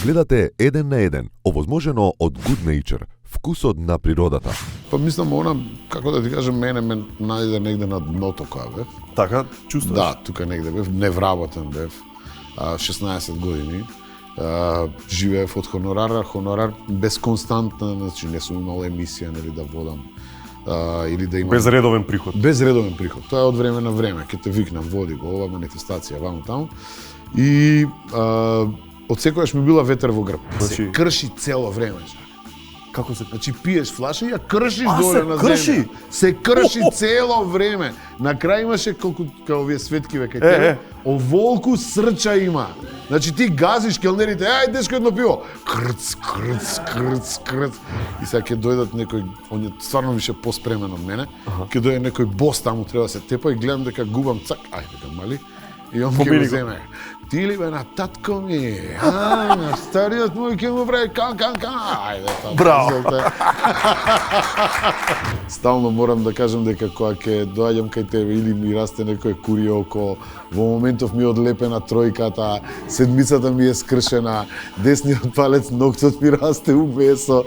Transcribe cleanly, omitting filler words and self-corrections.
Гледате Еден на еден, овозможено од Good Nature, вкусот на природата. Па мислам, она, како да ти кажам, мене ме најде негде на дното која бев. Така, чувствуваш? Да, тука негде бев, невработен бев, 16 години. Живеев од хонорар без константна, значи не сум имал емисија, нели да водам, или да имам... Без редовен приход. Без редовен приход. Тоа е од време на време, ќе те викнам, води го, ова манифестација, ваму таму. И од секојаш ми била ветер во грб. Значи... Се крши цело време. Како се... Значи пиеш флаша и ја кршиш А, доле се на крши? земја. Се крши цело време. На крај имаше колку као овие светкиве кај тебе. Оволку срча има. Значи ти газиш келнерите, ај дечко едно пиво. Крц, крц, крц, крц. И сега ќе дојдат некој, он е стварно више поспремен од мене. Ќе дојде некој бос таму, треба да се тепа и гледам дека губам цак, ај дека мали. И он ќе Побери го го. земе. Ти ли бе на татко ми? На стариот мој ќе му прави кан. Ајде тоа. Браво. Стално морам да кажам дека кога ќе доаѓам кај тебе или ми расте некој кури око, во моментов ми е одлепена тројката, седмицата ми е скршена, десниот палец ноктот ми расте у месо.